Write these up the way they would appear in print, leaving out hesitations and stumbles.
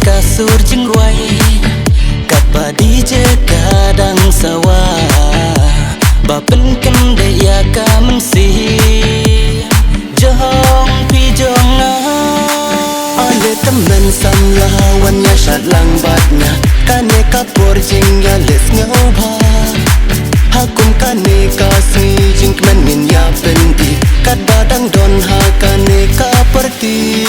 Kasur jeng ruai kat padi je kadang sawah bapen kende ya kamen si jong pi jong ale temen sam lawan ya syat lang batnya kane kapur jing ya les ngauba hakum kane kasih jing kemen ya pendi kat badang don ha kane kaperti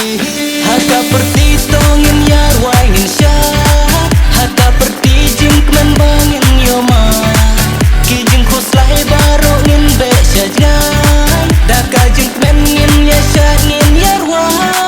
haka perti tongin ya ruangin syah haka perti jing kemen bangin yoma ki jing kuslai baru ngin be syajgan daka jing kemen ngin ya syah ngin ya ruang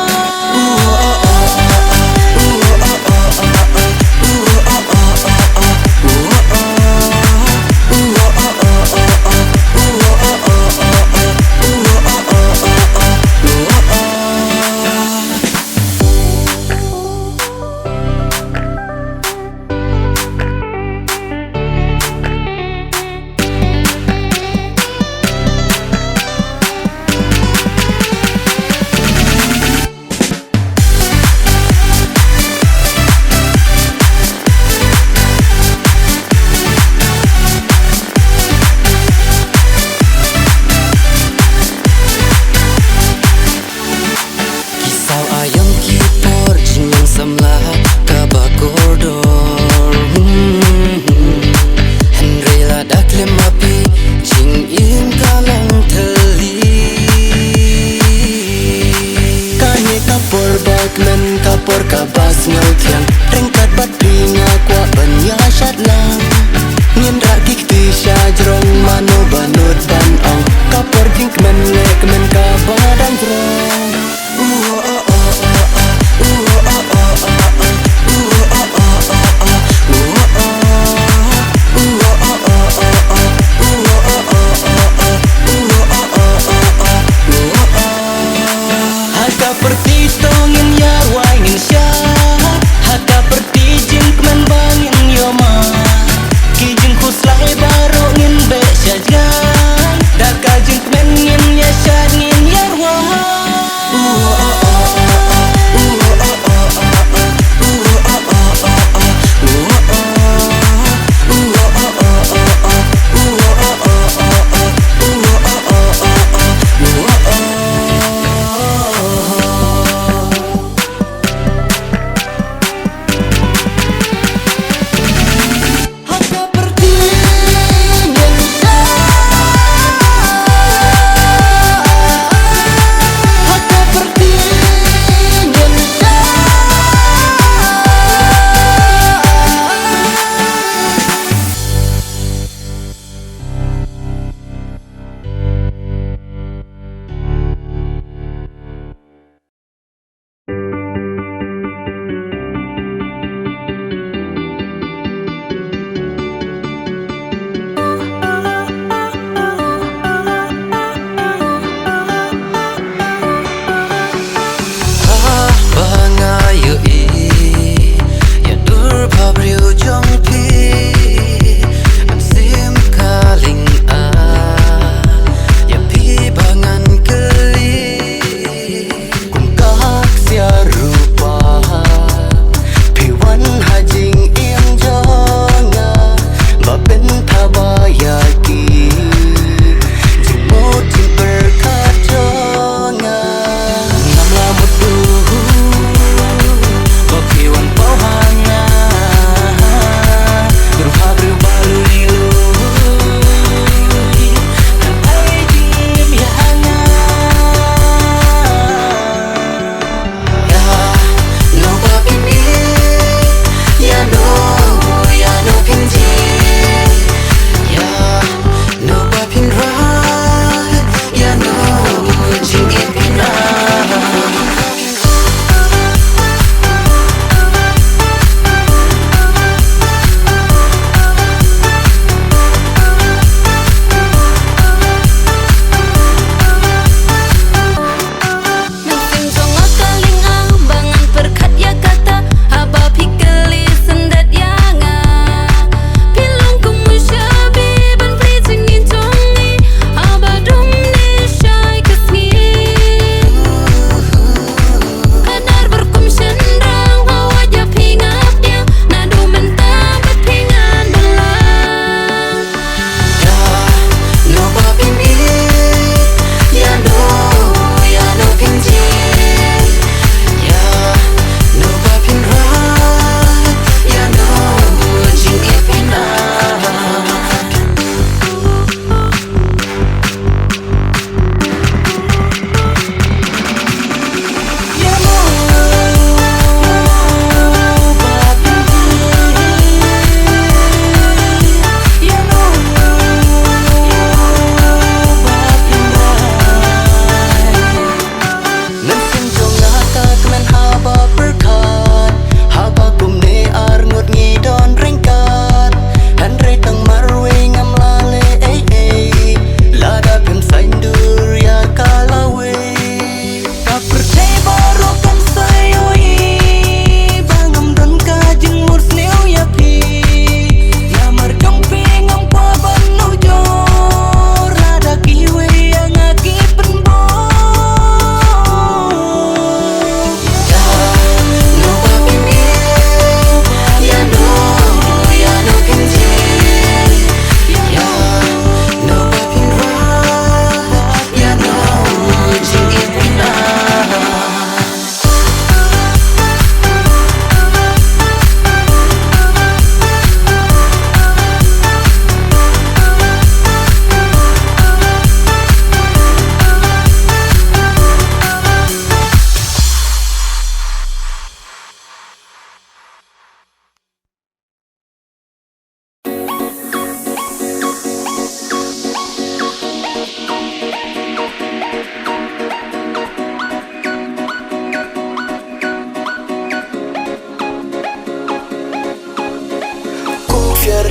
kapur kabas ngau tiang ringkat bat ringa kwa banya syat lang ngin rakik ti syajrong mano banut ban ong kapur jing kemen le kemen kabadan jrong haka perti tongin ya ruangin syah haka perti jing kemen bangin yoma ki jing kuslai baru ngin be syajgan daka jing kemen ngin ya syad ngin ya ruang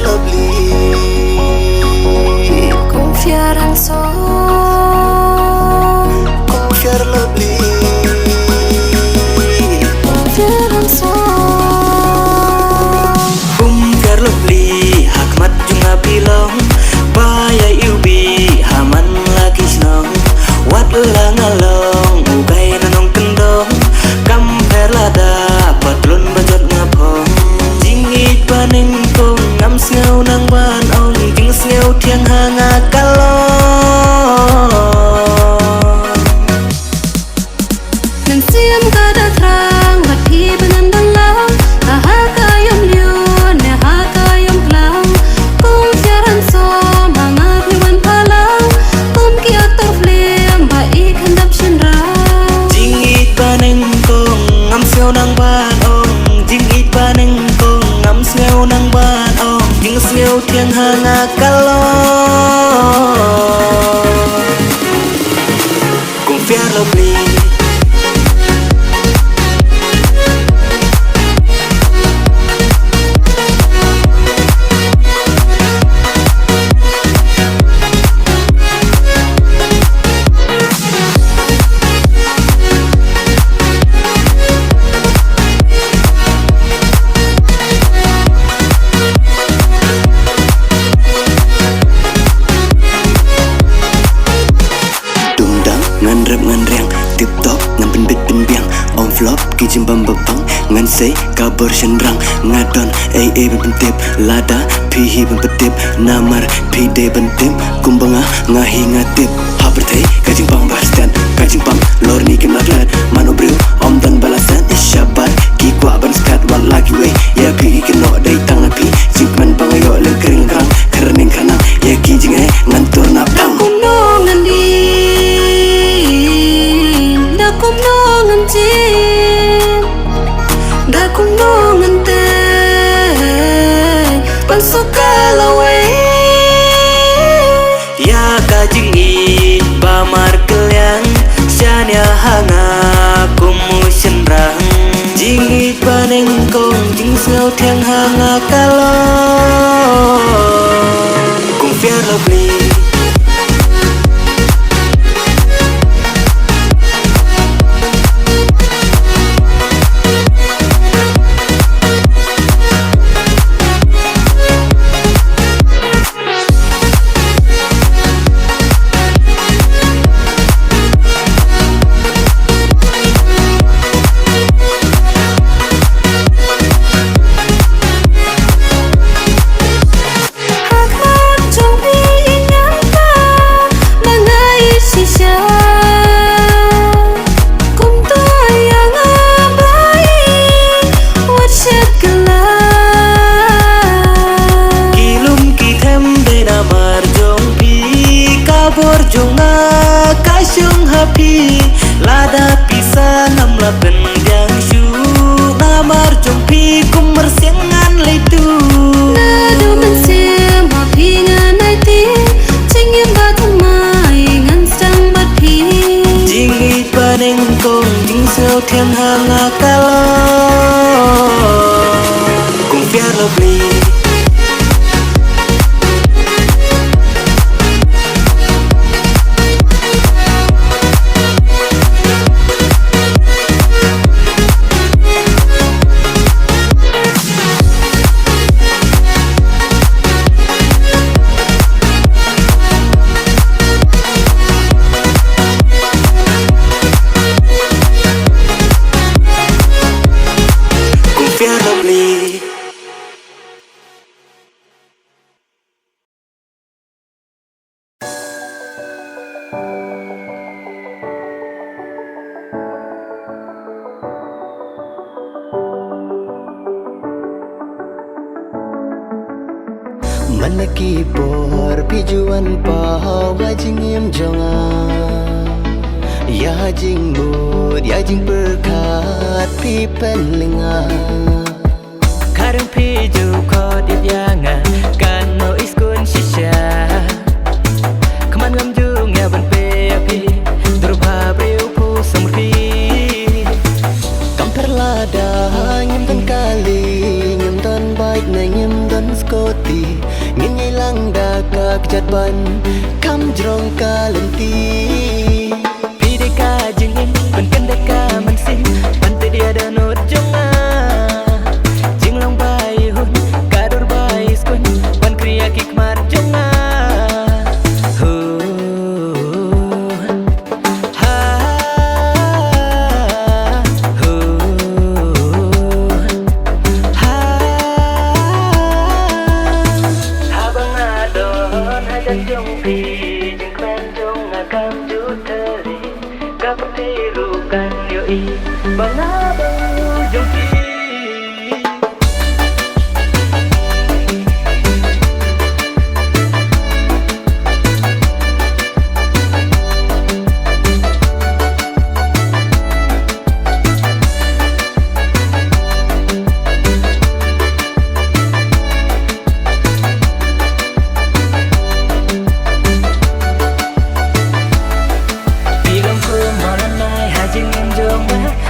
lovely Confiar ang sol Confiar lovely Confiar ang sol Confiar lovely Hakmat junga bilong Baya iubi Haman lagi senang Wat lang along Ugay nanong kendong Kamper lada Patlon bajot ngapong Jingit paning kong Ngam siaw nang ban ong Jing siaw tiang hanga kalong Nan siam kada terang Bati benandang lang Aha kayom liun Neha kayom klang Confiar ang sol Mga piwan palang Kum kiator flim Baik handap senrang Jingit paning kong Ngam siaw nang ban ong Jingit paning kong Ngam siaw nang ban ong Jing siaw tiang hanga kalong Confiar lovely Ngan rap ngan riang Tip top ngan bin bit bin biang On flop kijim bam babang Ngan say kabar senrang Ngadon ay bin tip Lada pihi bin petip Namar pide bin tim Kumbanga ngahi ngatip Habertay kajing bang barstan Kajing bang lor ni kim laklat Mano briu om dan balasan Isyabat ki kwa ban skat Wal lagi wey Ya pihi kino day tang na pi Jingman bang ayo leng kering kang Kerening kanang Ya kijing ngantur napang Kunongan din Da kunongan jin Da kunongan te Pansuka lawe Ya kajing i Bamar keliang Syanya hanga Kumu senrang Jingit paning kong Jing siaw tiang hanga kalong Confiar lovely Hakmat jong ingat ta Mga isisya Kum to yang abay Wat syat gelang Kilum ki them de namar jong pi Kabor jong na kasyong hapi Lada pisa nam laben yang shu Namar jong pi kumar siangan leitu Nadu mensim Hapingan naiti Cingin batang mai Ngan sedang batpi Jingit paning kong Jing siaw tiang hanga kalong Confiar lovely Confiar lovely Manaki por pijuan pahau Gajing im jonga Ya jing mood Ya jing berkat Pipen linga Karang piju ko dit yanga Kano iskun shisha Kaman ngam jung ya ban pe api Durba breu pu samurpi Kamper lada Ngim tan kali Ngim tan baik na ngim tan skoti Ngin nhai lang da ka kejat ban Kam jrong ka lenti Pideka jingin Penkendeka mensin Pantai dia ada not jonga Jinglong bayi hun Kadur bayi skun Pan kriya kikmar jonga Hajan jong pi jing kwen jong ngakam juteri kapag tirukan yoi bangabang jong pi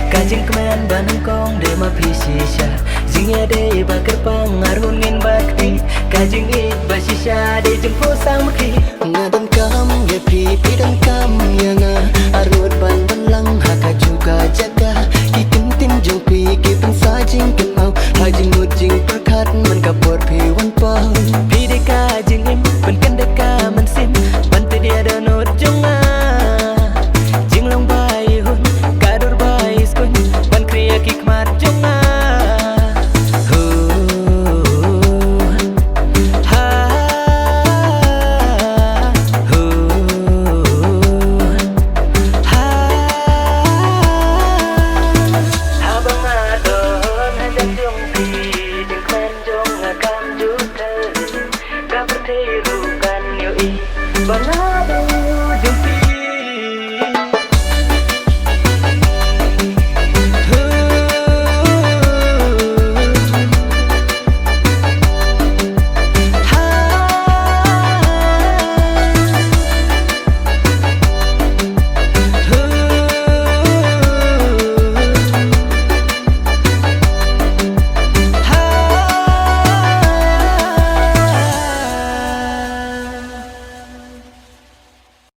Kajing kemen banang kong de ma pisisha Jing ya de bakar pangarun ngin bakti Kajing it basisha de jempo sang maki Ngadan kam ye pi pi dan kam ye